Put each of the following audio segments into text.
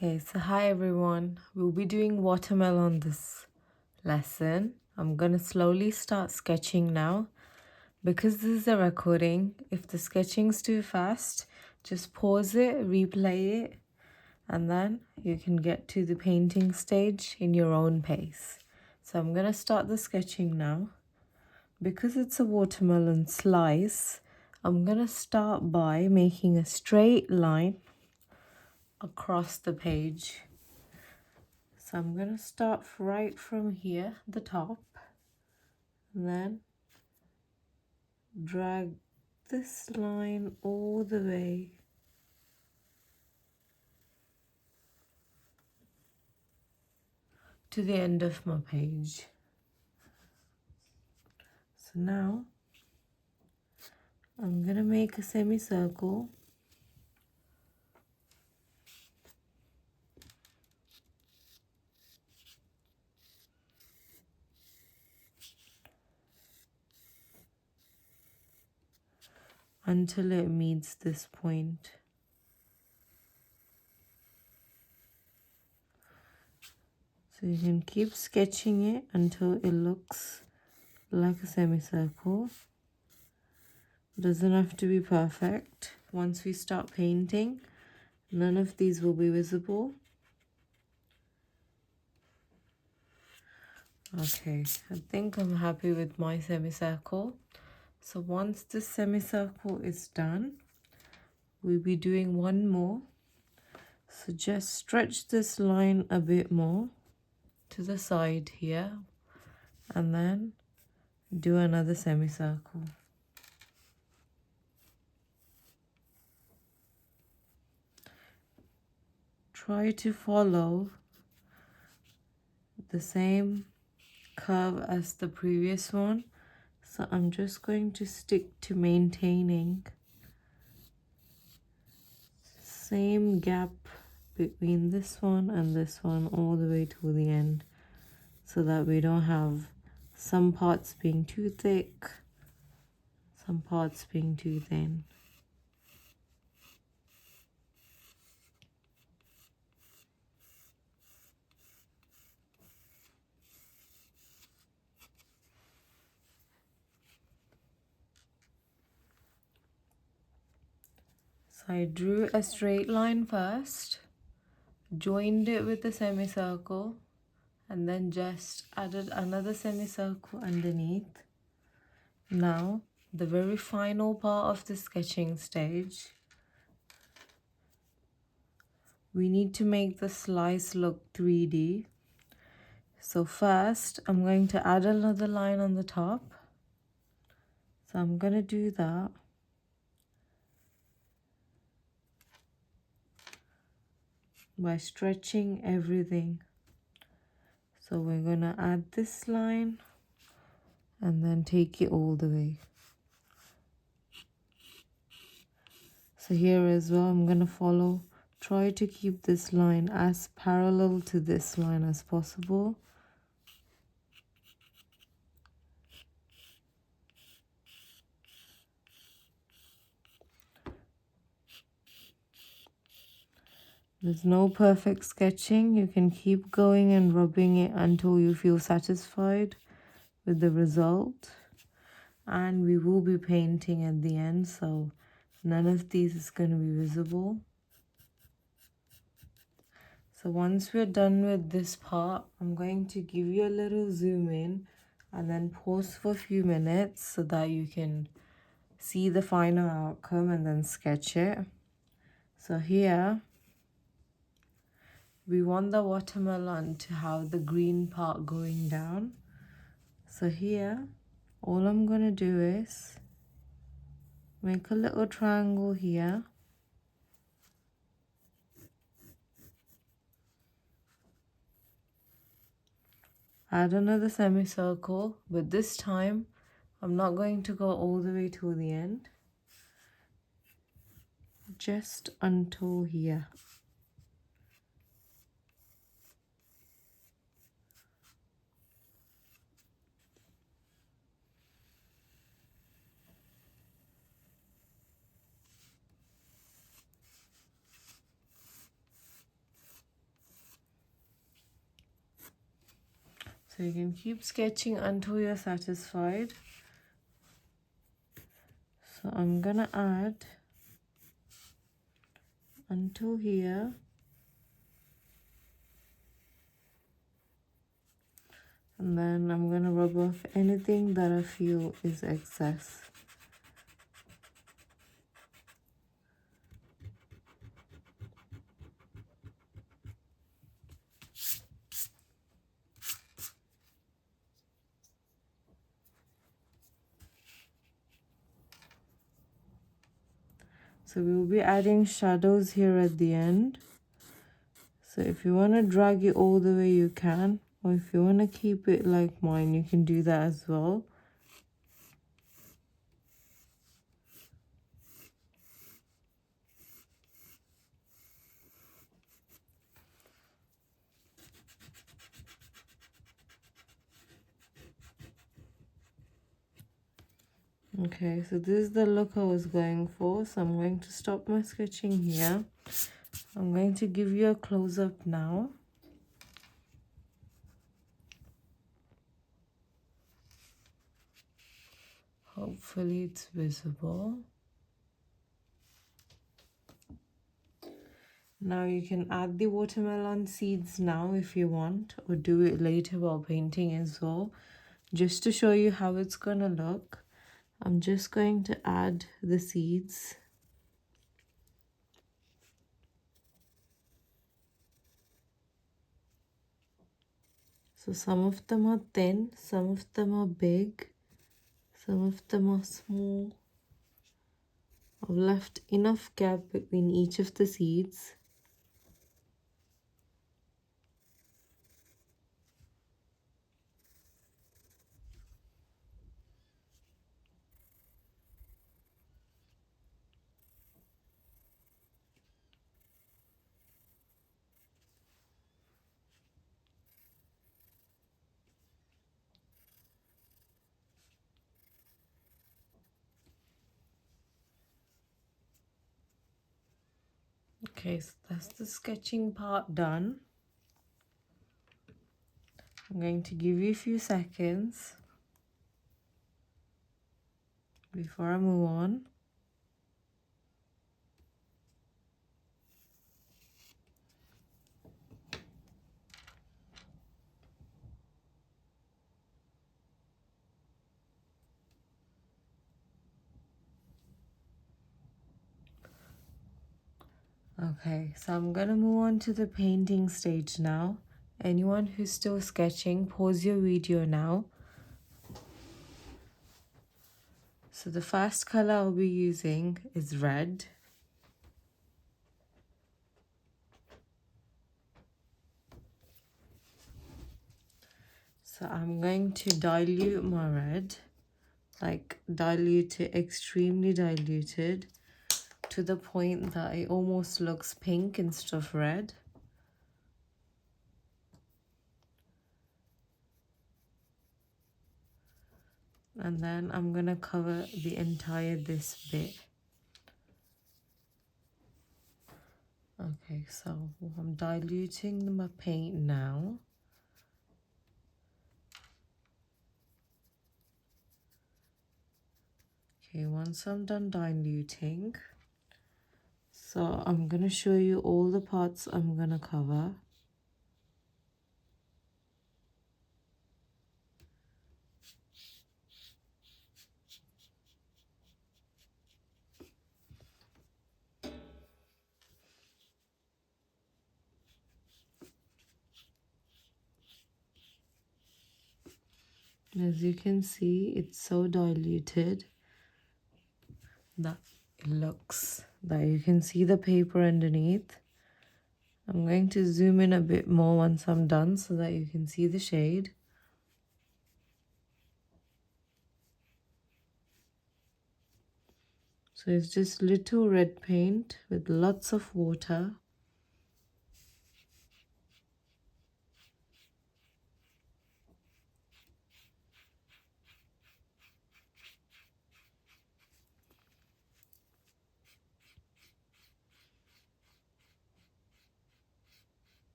Okay, so hi everyone. We'll be doing watermelon this lesson. I'm gonna slowly start sketching now. Because this is a recording, if the sketching's too fast, just pause it, replay it, and then you can get to the painting stage in your own pace. So I'm gonna start the sketching now. Because it's a watermelon slice, I'm gonna start by making a straight line across the page. So I'm going to start right from here, the top, and then drag this line all the way to the end of my page. So now I'm going to make a semicircle. Until it meets this point. So you can keep sketching it until it looks like a semicircle. It doesn't have to be perfect. Once we start painting, none of these will be visible. Okay, I think I'm happy with my semicircle. So once this semicircle is done, we'll be doing one more. So just stretch this line a bit more to the side here and then do another semicircle. Try to follow the same curve as the previous one. So I'm just going to stick to maintaining same gap between this one and this one all the way to the end, so that we don't have some parts being too thick, some parts being too thin. So I drew a straight line first, joined it with the semicircle, and then just added another semicircle underneath. Now, the very final part of the sketching stage, we need to make the slice look 3D. So first, I'm going to add another line on the top. So I'm going to do that. By stretching everything. So we're going to add this line and then take it all the way. So here as well, I'm going to follow. Try to keep this line as parallel to this line as possible. There's no perfect sketching. You can keep going and rubbing it until you feel satisfied with the result. And we will be painting at the end, so none of these is going to be visible. So once we're done with this part, I'm going to give you a little zoom in and then pause for a few minutes so that you can see the final outcome and then sketch it. So here, we want the watermelon to have the green part going down. So here, all I'm going to do is make a little triangle here. Add another semicircle, but this time I'm not going to go all the way to the end, just until here. So you can keep sketching until you're satisfied. So I'm gonna add until here. And then I'm gonna rub off anything that I feel is excess. So we'll be adding shadows here at the end. So if you want to drag it all the way, you can. Or if you want to keep it like mine, you can do that as well. Okay, so this is the look I was going for. So I'm going to stop my sketching here. I'm going to give you a close-up now. Hopefully it's visible. Now you can add the watermelon seeds now if you want, or do it later while painting as well. Just to show you how it's gonna look, I'm just going to add the seeds. So some of them are thin, some of them are big, some of them are small. I've left enough gap between each of the seeds. Okay, so that's the sketching part done. I'm going to give you a few seconds before I move on. Okay, so I'm gonna move on to the painting stage now. Anyone who's still sketching, pause your video now. So the first color I'll be using is red. So I'm going to dilute my red, like dilute it, extremely diluted, to the point that it almost looks pink instead of red. And then I'm gonna cover the entire this bit. Okay, so I'm diluting my paint now. Okay, once I'm done diluting, so I'm gonna show you all the parts I'm gonna cover. As you can see, it's so diluted that it looks that you can see the paper underneath. I'm going to zoom in a bit more once I'm done so that you can see the shade. So it's just little red paint with lots of water.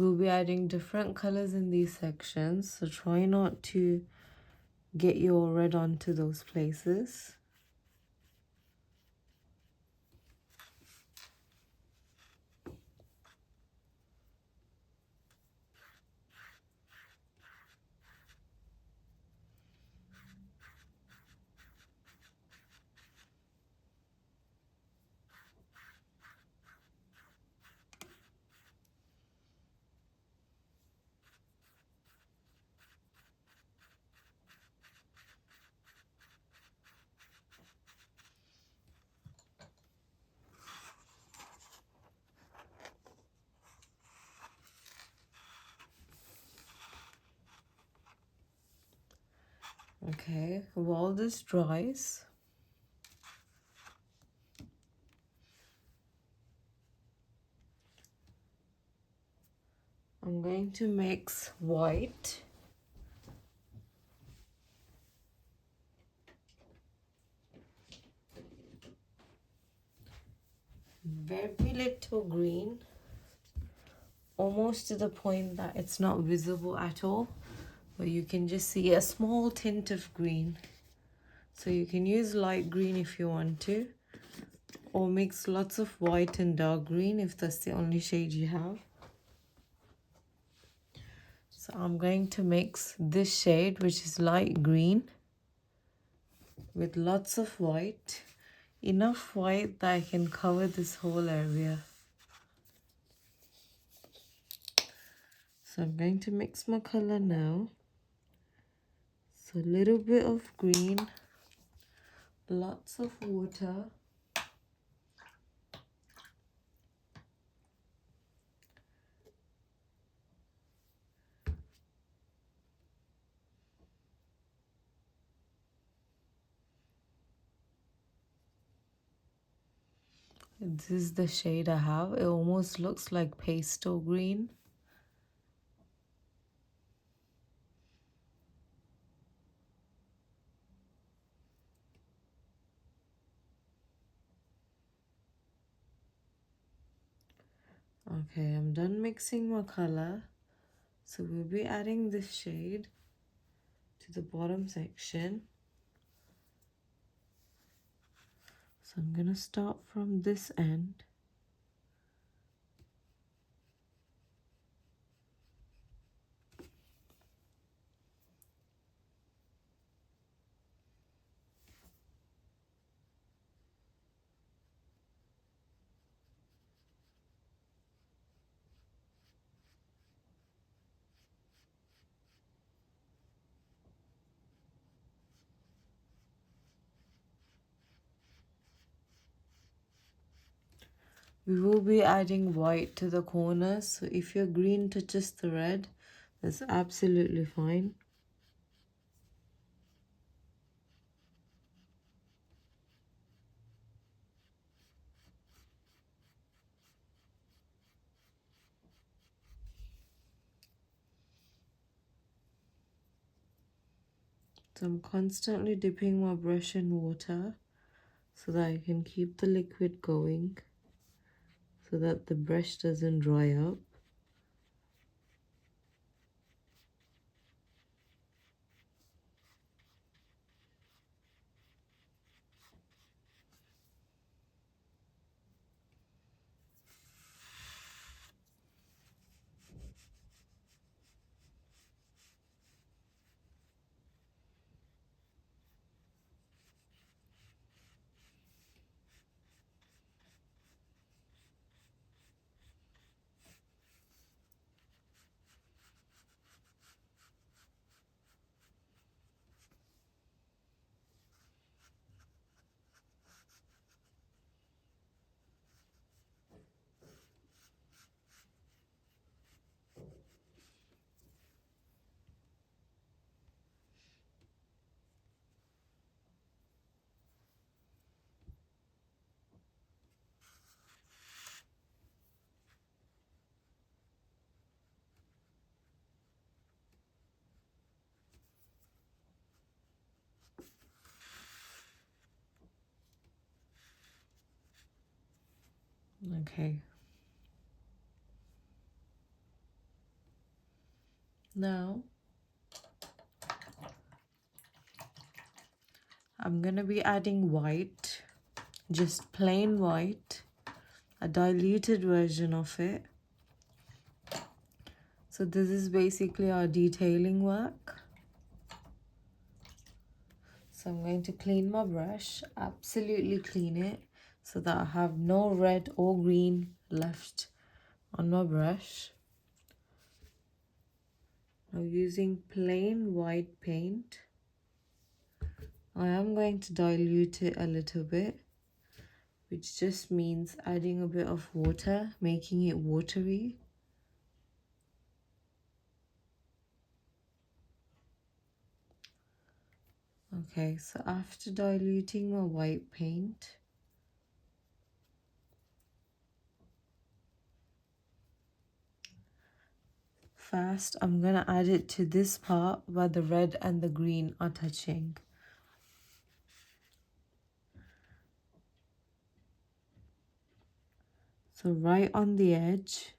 We'll be adding different colors in these sections, so try not to get your red onto those places. Okay, while this dries, I'm going to mix white, very little green, almost to the point that it's not visible at all, but you can just see a small tint of green. So you can use light green if you want to, or mix lots of white and dark green if that's the only shade you have. So I'm going to mix this shade, which is light green, with lots of white, enough white that I can cover this whole area. So I'm going to mix my color now. So a little bit of green, lots of water, this is the shade I have. It almost looks like pastel green. Okay, I'm done mixing my color. So we'll be adding this shade to the bottom section. So I'm gonna start from this end. We will be adding white to the corners, so if your green touches the red, that's absolutely fine. So I'm constantly dipping my brush in water so that I can keep the liquid going, so that the brush doesn't dry up. Okay. Now I'm gonna be adding white, just plain white, a diluted version of it. So this is basically our detailing work. So I'm going to clean my brush, absolutely clean it, so that I have no red or green left on my brush. Now using plain white paint, I am going to dilute it a little bit, which just means adding a bit of water, making it watery. Okay, so after diluting my white paint, first I'm gonna add it to this part where the red and the green are touching. So right on the edge.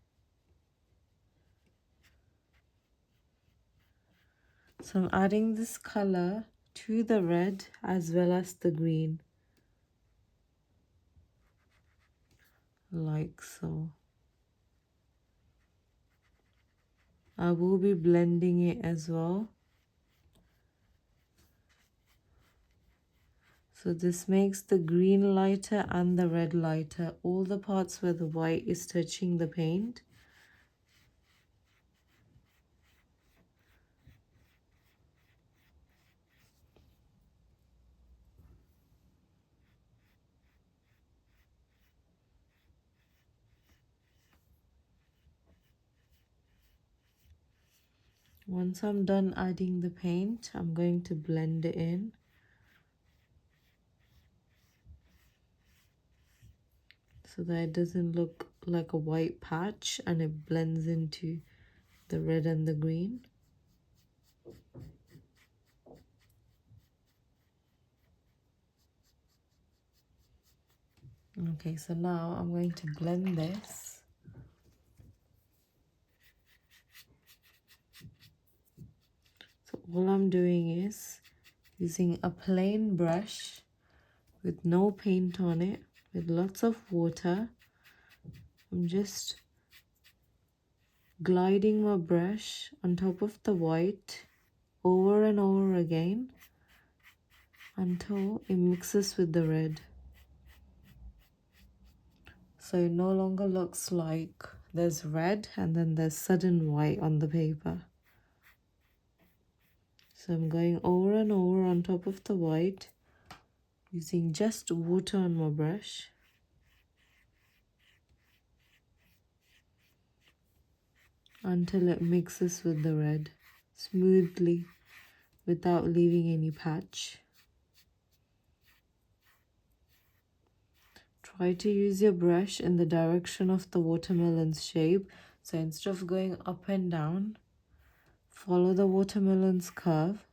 So I'm adding this color to the red as well as the green, like so. I will be blending it as well. So this makes the green lighter and the red lighter, all the parts where the white is touching the paint. Once I'm done adding the paint, I'm going to blend it in. So that it doesn't look like a white patch and it blends into the red and the green. Okay, so now I'm going to blend this. So all I'm doing is using a plain brush with no paint on it, with lots of water. I'm just gliding my brush on top of the white over and over again until it mixes with the red. So it no longer looks like there's red and then there's sudden white on the paper. So I'm going over and over on top of the white using just water on my brush. Until it mixes with the red smoothly without leaving any patch. Try to use your brush in the direction of the watermelon's shape. So instead of going up and down, follow the watermelon's curve.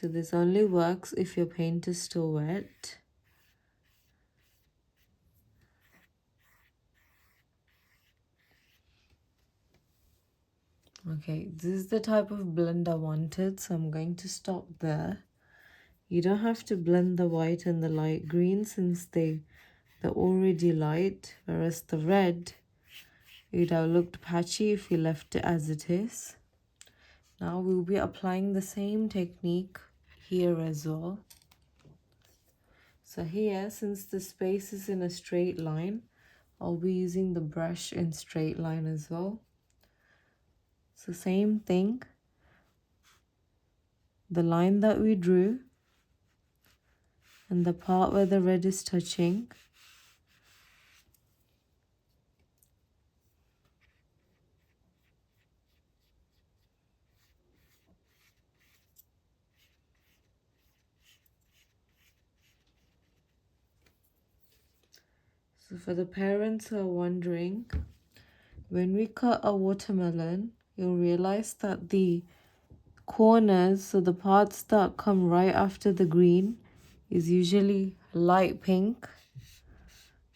So this only works if your paint is still wet. Okay, this is the type of blend I wanted, so I'm going to stop there. You don't have to blend the white and the light green since they're already light, whereas the red, it would have looked patchy if you left it as it is. Now we'll be applying the same technique here as well. So here, since the space is in a straight line, I'll be using the brush in straight line as well. So same thing, the line that we drew and the part where the red is touching, so for the parents who are wondering, when we cut a watermelon, you'll realize that the corners, so the parts that come right after the green, is usually light pink,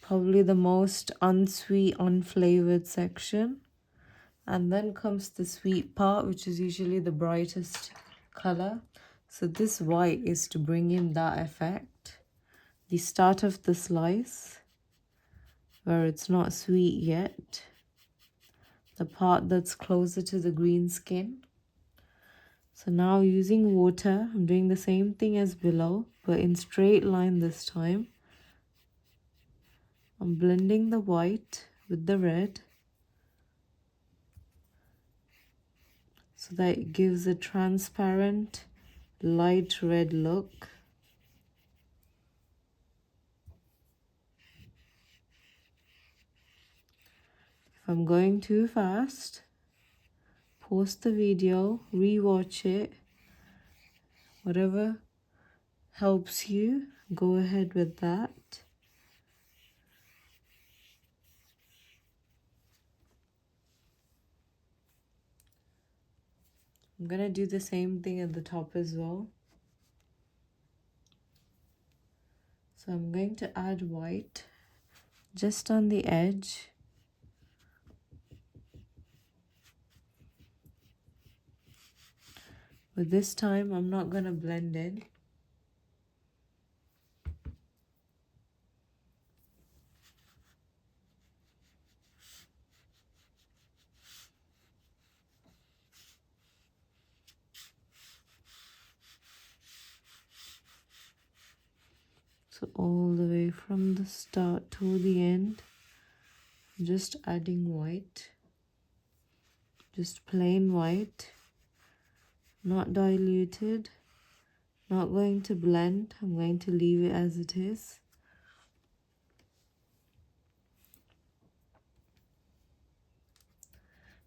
probably the most unsweet, unflavored section. And then comes the sweet part, which is usually the brightest color. So this white is to bring in that effect. The start of the slice, where it's not sweet yet. The part that's closer to the green skin. So now using water, I'm doing the same thing as below, but in straight line this time. I'm blending the white with the red so that it gives a transparent light red look. If I'm going too fast, pause the video, rewatch it. Whatever helps you, go ahead with that. I'm gonna do the same thing at the top as well. So I'm going to add white just on the edge. But this time I'm not gonna blend in. So all the way from the start to the end, just adding white, just plain white, not diluted, not going to blend. I'm going to leave it as it is.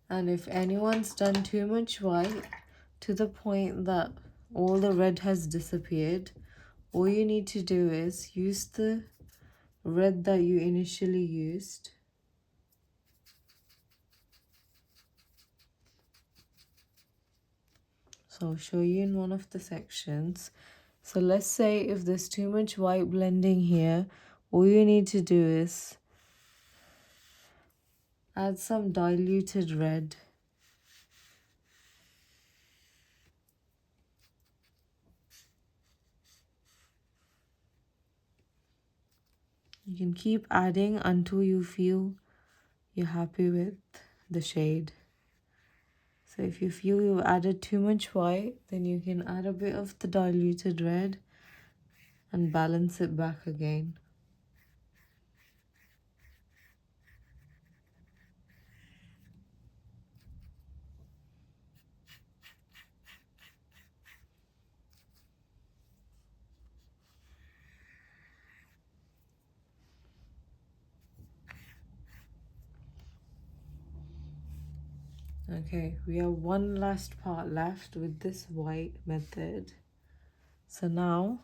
And if anyone's done too much white to the point that all the red has disappeared, all you need to do is use the red that you initially used. So I'll show you in one of the sections. So let's say if there's too much white blending here, all you need to do is add some diluted red. You can keep adding until you feel you're happy with the shade. So if you feel you've added too much white, then you can add a bit of the diluted red and balance it back again. Okay, we have one last part left with this white method. So now,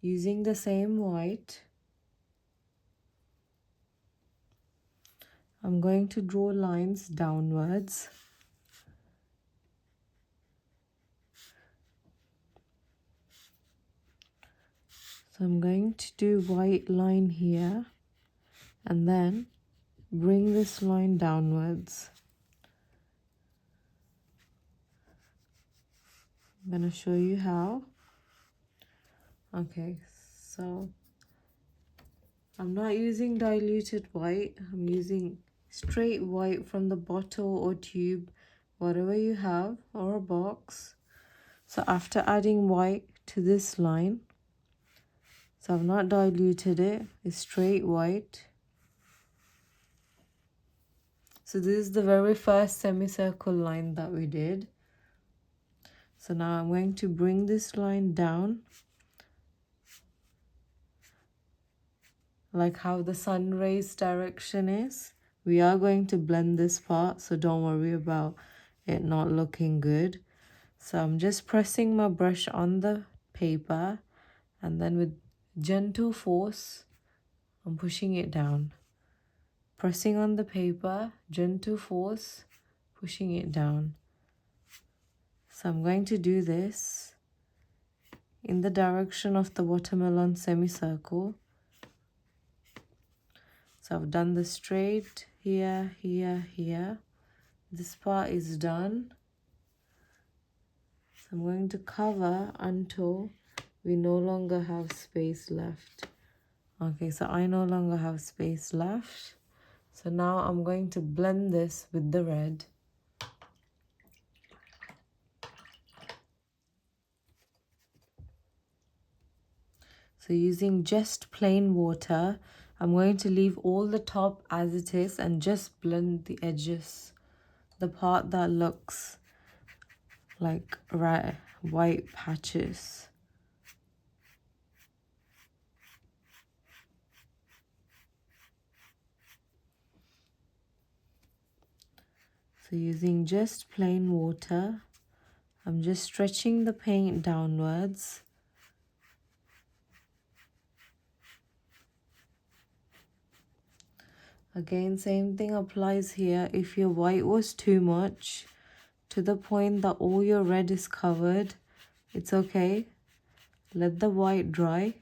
using the same white, I'm going to draw lines downwards. So I'm going to do white line here and then bring this line downwards. I'm going to show you how. Okay, so I'm not using diluted white. I'm using straight white from the bottle or tube, whatever you have, or a box. So after adding white to this line, so I've not diluted it, it's straight white. So this is the very first semicircle line that we did. So now I'm going to bring this line down, like how the sun rays direction is. We are going to blend this part, so don't worry about it not looking good. So I'm just pressing my brush on the paper and then with gentle force, I'm pushing it down. pressing on the paper, gentle force, pushing it down. So I'm going to do this in the direction of the watermelon semicircle. So I've done the straight here, here, here. This part is done. So I'm going to cover until we no longer have space left. Okay, so I no longer have space left. So now I'm going to blend this with the red. So using just plain water, I'm going to leave all the top as it is and just blend the edges. The part that looks like white patches. So using just plain water, I'm just stretching the paint downwards. Again, same thing applies here. If your white was too much, to the point that all your red is covered, it's okay. Let the white dry.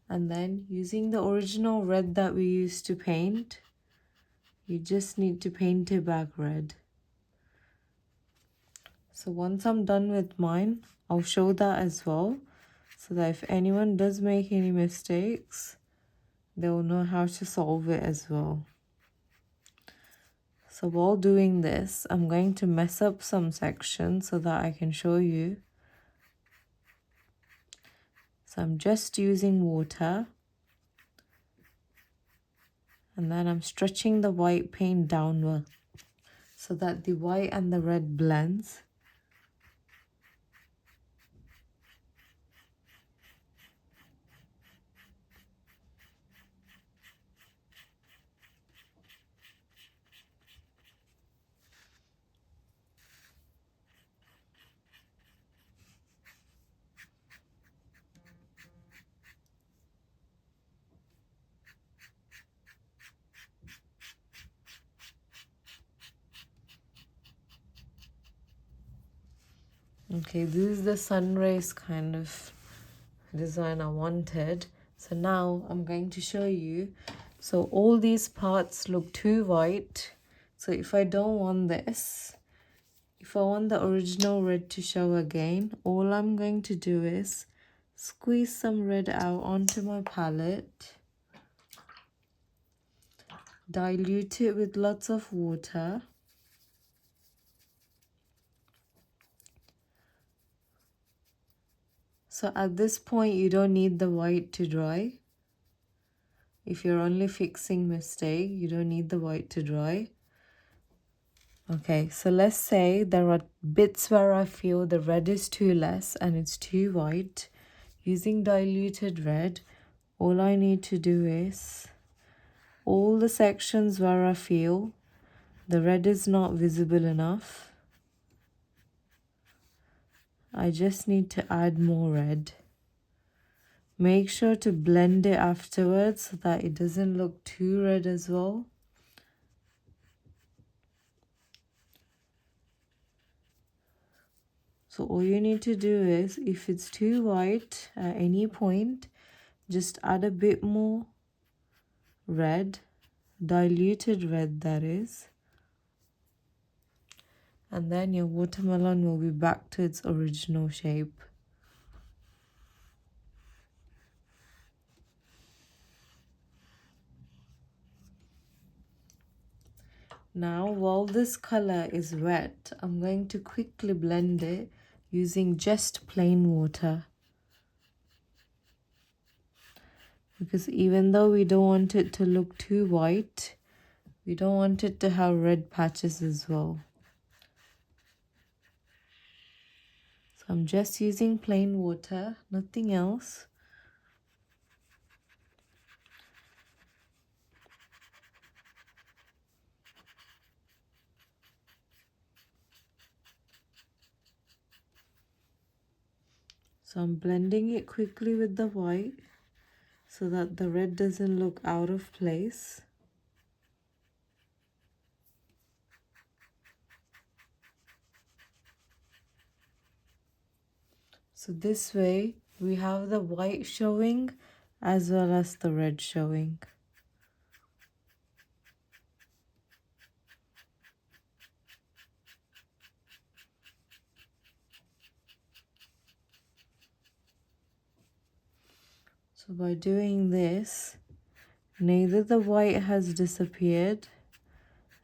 And then using the original red that we used to paint, you just need to paint it back red. So once I'm done with mine, I'll show that as well, so that if anyone does make any mistakes, they'll know how to solve it as well. So while doing this, I'm going to mess up some sections so that I can show you. So I'm just using water. And then I'm stretching the white paint downward so that the white and the red blends. Okay, this is the sun rays kind of design I wanted. So now I'm going to show you. So all these parts look too white. So if I don't want this, if I want the original red to show again, all I'm going to do is squeeze some red out onto my palette, dilute it with lots of water. So at this point, you don't need the white to dry. If you're only fixing mistake, you don't need the white to dry. Okay, so let's say there are bits where I feel the red is too less and it's too white. Using diluted red, all I need to do is all the sections where I feel the red is not visible enough, I just need to add more red. Make sure to blend it afterwards so that it doesn't look too red as well. So all you need to do is, if it's too white at any point, just add a bit more red, diluted red that is. And then your watermelon will be back to its original shape. Now, while this color is wet, I'm going to quickly blend it using just plain water. Because even though we don't want it to look too white, we don't want it to have red patches as well. So I'm just using plain water, nothing else. So I'm blending it quickly with the white so that the red doesn't look out of place. So this way we have the white showing as well as the red showing. So by doing this, neither the white has disappeared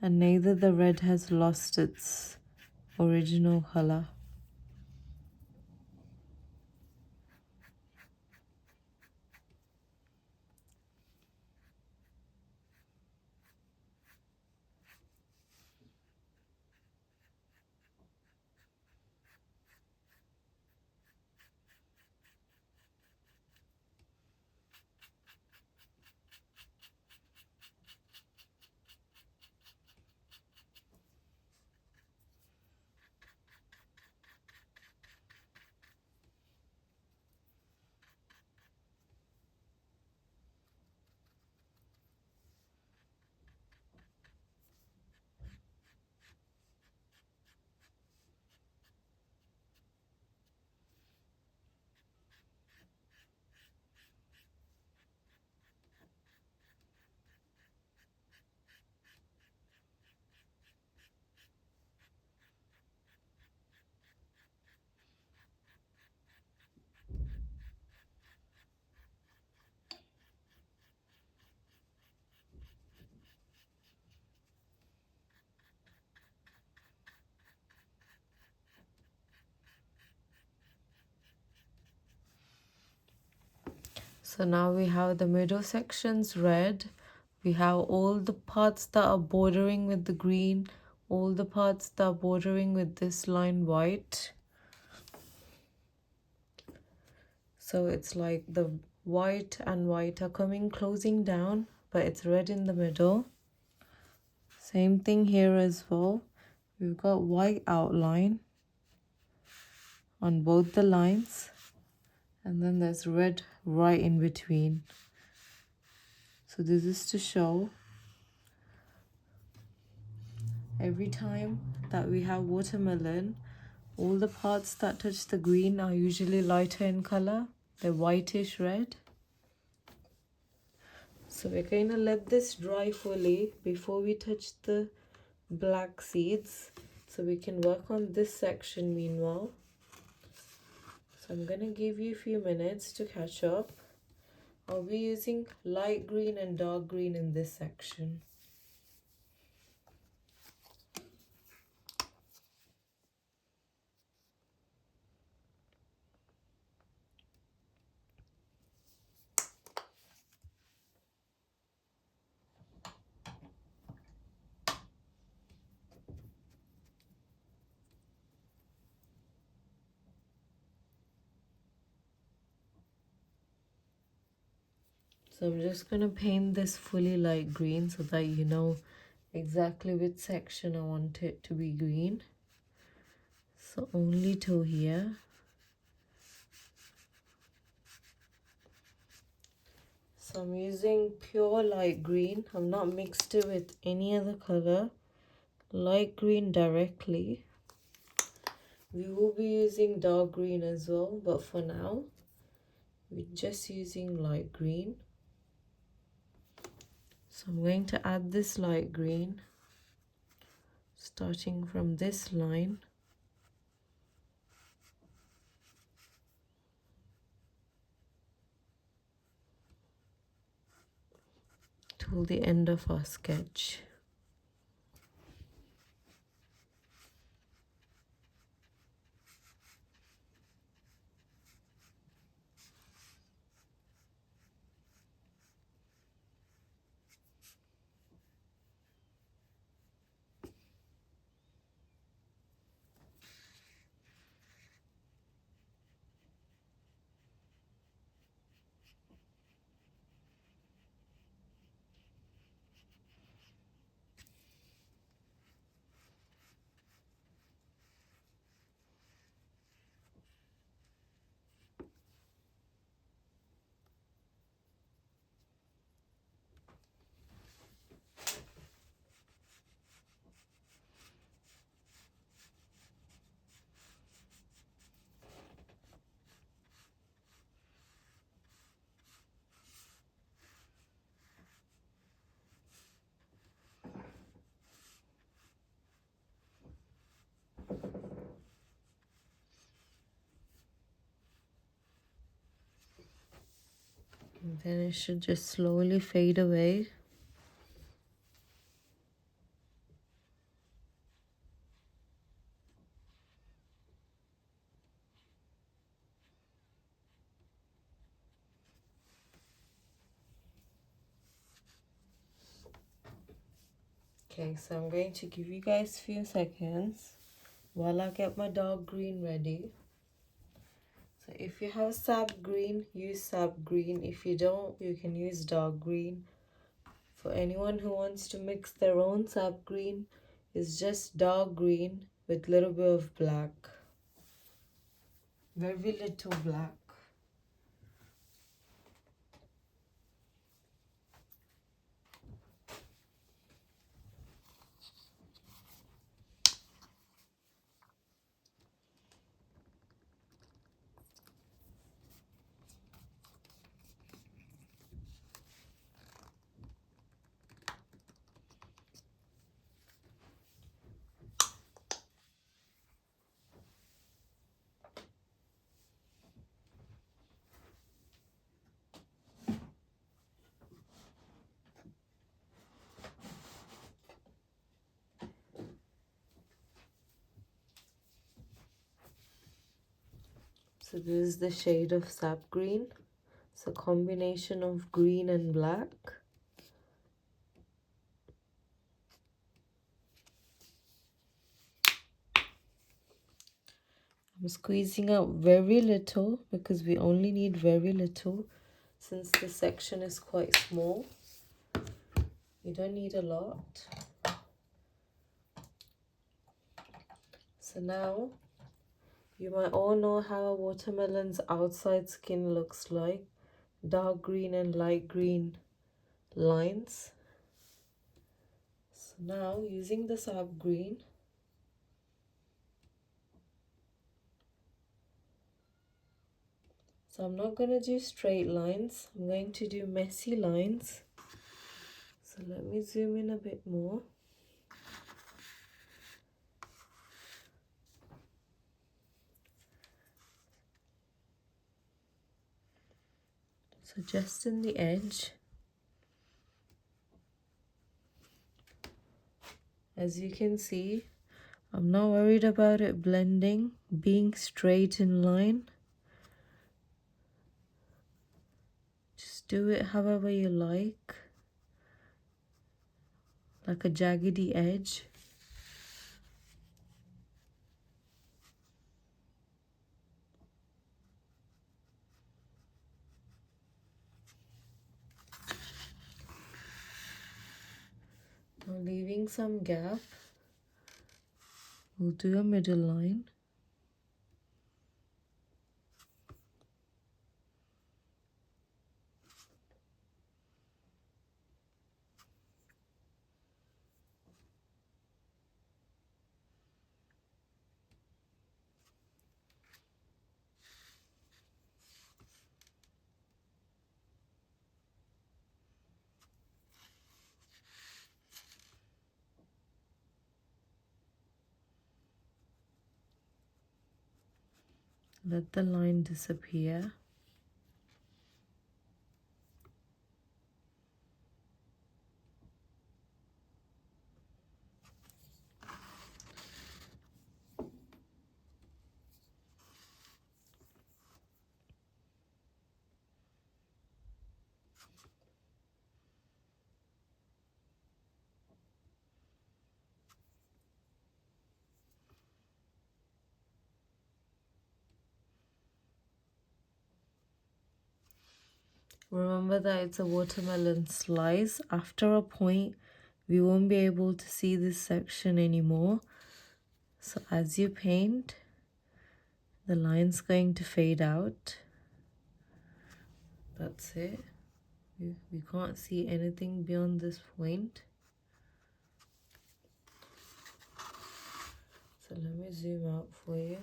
and neither the red has lost its original color. So now we have the middle sections red. We have all the parts that are bordering with the green, all the parts that are bordering with this line white. So it's like the white and white are closing down, but it's red in the middle. Same thing here as well. We've got white outline on both the lines, and then there's red right in between. So this is to show every time that we have watermelon, all the parts that touch the green are usually lighter in color. They're whitish red. So we're going to let this dry fully before we touch the black seeds, so we can work on this section meanwhile. So I'm going to give you a few minutes to catch up. I'll be using light green and dark green in this section. So I'm just going to paint this fully light green so that you know exactly which section I want it to be green. So only to here. So I'm using pure light green. I've not mixed it with any other color. Light green directly. We will be using dark green as well, but for now we're just using light green. So I'm going to add this light green starting from this line till the end of our sketch. Then it should just slowly fade away. Okay, so I'm going to give you guys a few seconds while I get my dark green ready. So if you have sap green, use sap green. If you don't, you can use dark green. For anyone who wants to mix their own sap green, it's just dark green with a little bit of black. Very little black. So this is the shade of sap green. It's a combination of green and black. I'm squeezing out very little because we only need very little since the section is quite small. You don't need a lot. So now, you might all know how a watermelon's outside skin looks like. Dark green and light green lines. So now, using the sap green, so I'm not going to do straight lines. I'm going to do messy lines. So let me zoom in a bit more. So just in the edge. As you can see, I'm not worried about it blending, being straight in line. Just do it however you like a jaggedy edge. Now leaving some gap, we'll do a middle line. Let the line disappear. Remember that it's a watermelon slice. After a point, we won't be able to see this section anymore. So as you paint, the line's going to fade out. That's it. We can't see anything beyond this point. So let me zoom out for you.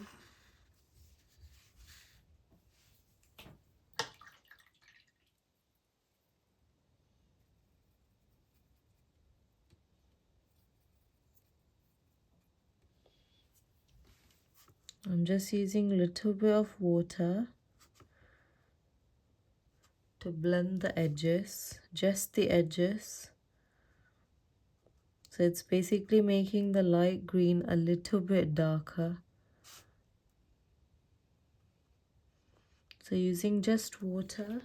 I'm just using a little bit of water to blend the edges, just the edges. So it's basically making the light green a little bit darker. So using just water.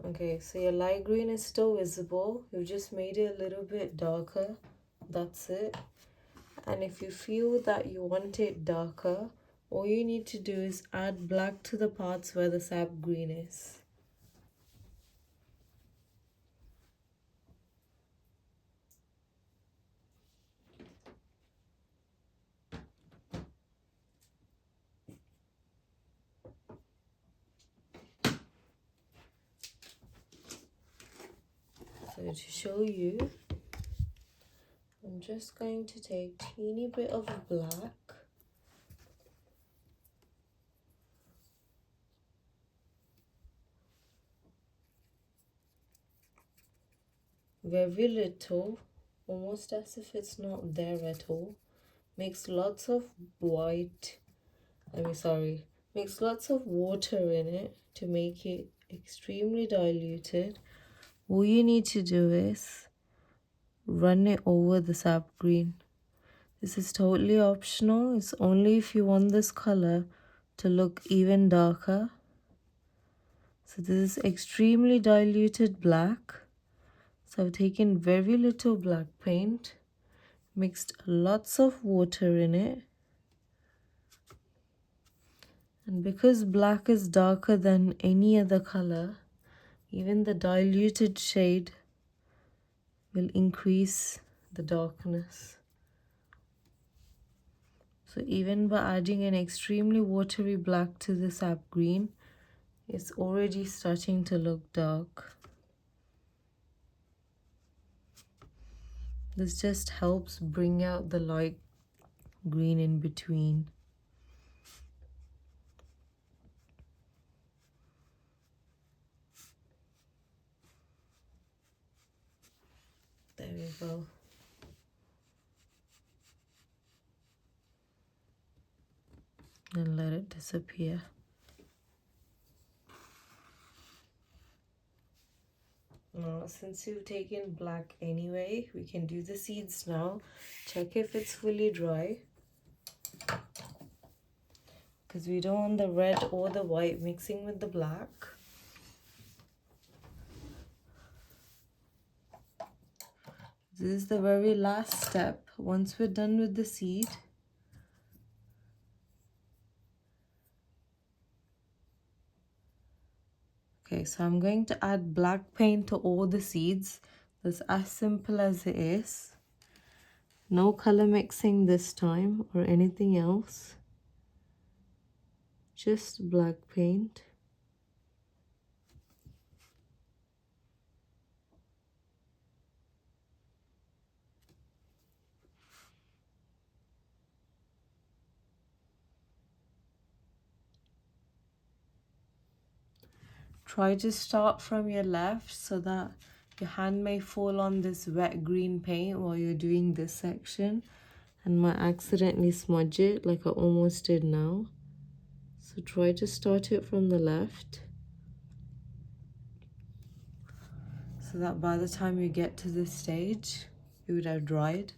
Okay, so your light green is still visible. You've just made it a little bit darker. That's it. And if you feel that you want it darker, all you need to do is add black to the parts where the sap green is. So to show you, I'm just going to take a teeny bit of black. Very little, almost as if it's not there at all. Mix lots of mix lots of water in it to make it extremely diluted. All you need to do is run it over the sap green. This is totally optional. It's only if you want this color to look even darker. So this is extremely diluted black. So I've taken very little black paint, mixed lots of water in it. And because black is darker than any other color, even the diluted shade will increase the darkness. So even by adding an extremely watery black to the sap green, it's already starting to look dark. This just helps bring out the light green in between. There we go. And let it disappear. Now, since you've taken black anyway, we can do the seeds now. Check if it's fully dry, because we don't want the red or the white mixing with the black. This is the very last step. Once we're done with the seed, okay, so I'm going to add black paint to all the seeds. That's as simple as it is. No color mixing this time or anything else. Just black paint. Try to start from your left so that your hand may fall on this wet green paint while you're doing this section and might accidentally smudge it like I almost did now. So try to start it from the left so that by the time you get to this stage, it would have dried.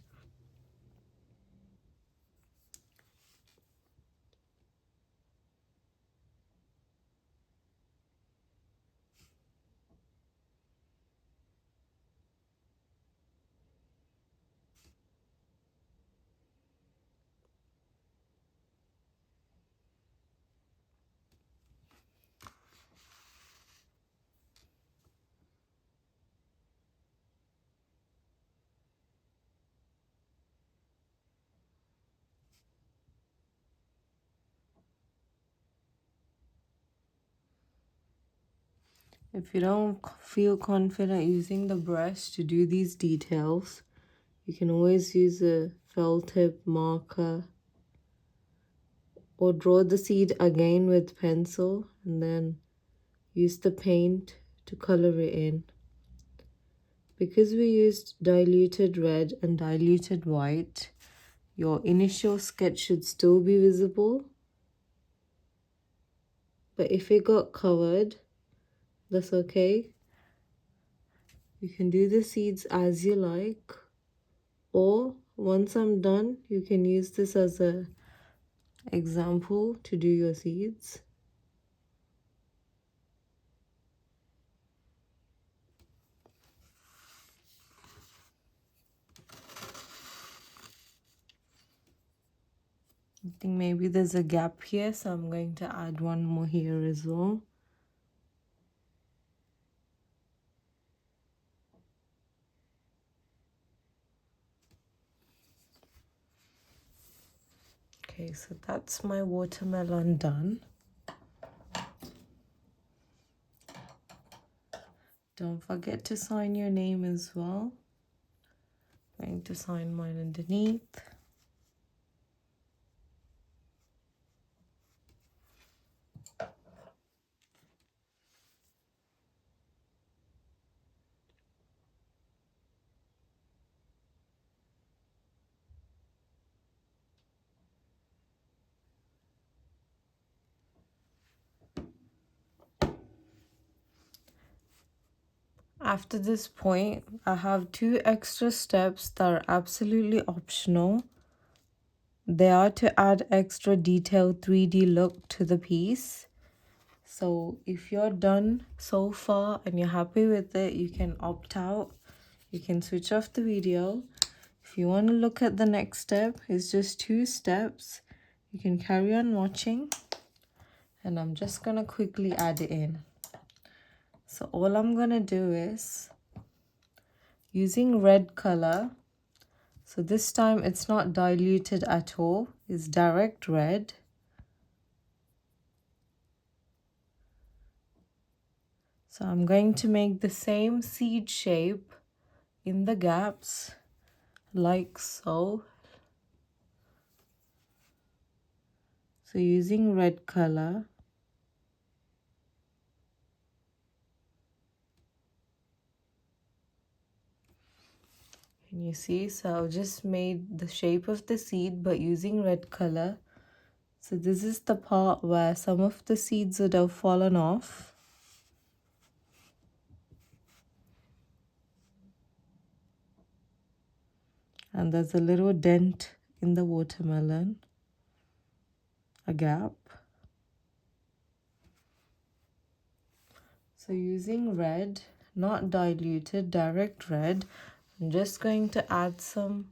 If you don't feel confident using the brush to do these details, you can always use a felt tip marker or draw the seed again with pencil and then use the paint to color it in. Because we used diluted red and diluted white, your initial sketch should still be visible. But if it got covered, that's okay. You can do the seeds as you like. Or once I'm done, you can use this as an example to do your seeds. I think maybe there's a gap here, so I'm going to add one more here as well. Okay, so that's my watermelon done. Don't forget to sign your name as well. I'm going to sign mine underneath. After this point, I have 2 extra steps that are absolutely optional. They are to add extra detailed 3D look to the piece. So if you're done so far and you're happy with it, you can opt out. You can switch off the video. If you want to look at the next step, it's just 2 steps. You can carry on watching. And I'm just going to quickly add it in. So all I'm going to do is using red color. So this time it's not diluted at all. It's direct red. So I'm going to make the same seed shape in the gaps like so. So using red color. Can you see? So I've just made the shape of the seed but using red color. So this is the part where some of the seeds would have fallen off. And there's a little dent in the watermelon, a gap. So using red, not diluted, direct red, I'm just going to add some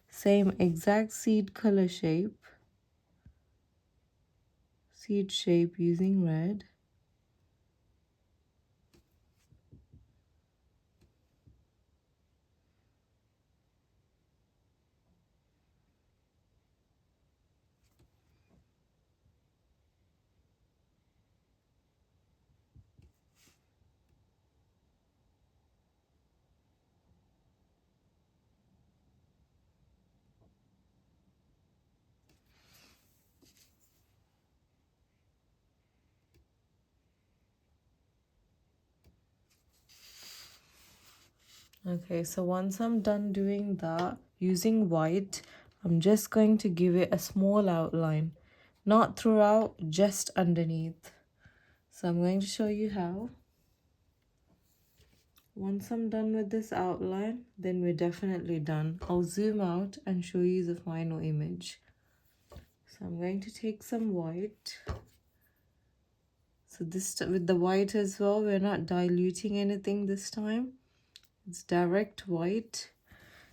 same exact seed color shape, seed shape using red. Okay, so once I'm done doing that, using white, I'm just going to give it a small outline. Not throughout, just underneath. So I'm going to show you how. Once I'm done with this outline, then we're definitely done. I'll zoom out and show you the final image. So I'm going to take some white. So this with the white as well, we're not diluting anything this time. It's direct white.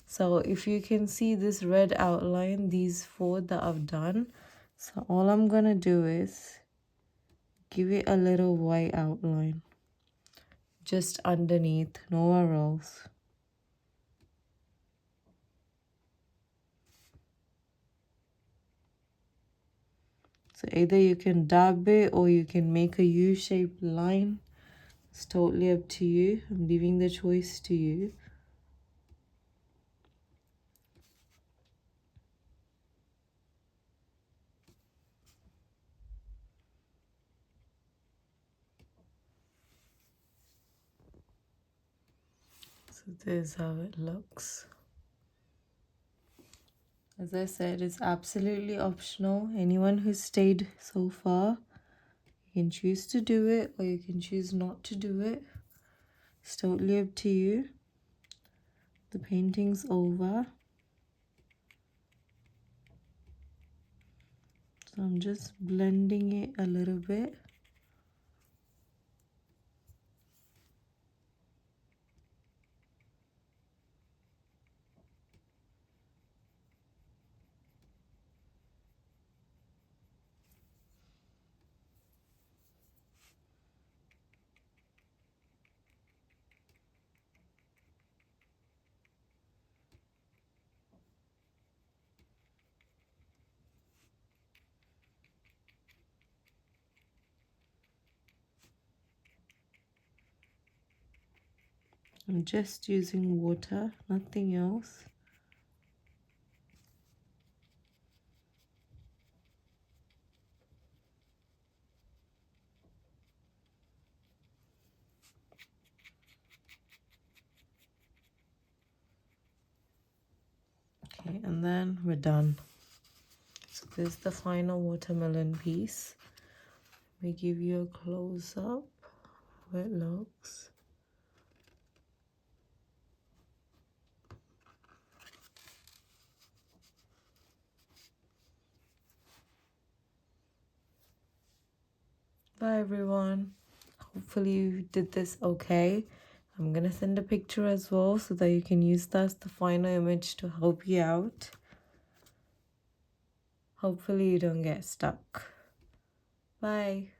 So if you can see this red outline, these 4 that I've done. So all I'm gonna do is give it a little white outline. Just underneath, nowhere else. So either you can dab it or you can make a U-shaped line. It's totally up to you. I'm leaving the choice to you. So this is how it looks. As I said, it's absolutely optional. Anyone who's stayed so far, you can choose to do it or you can choose not to do it. It's totally up to you. The painting's over. So I'm just blending it a little bit. I'm just using water, nothing else. Okay, and then we're done. So this is the final watermelon piece. Let me give you a close-up of how it looks. Bye everyone. Hopefully you did this okay. I'm gonna send a picture as well so that you can use that as the final image to help you out. Hopefully you don't get stuck. Bye.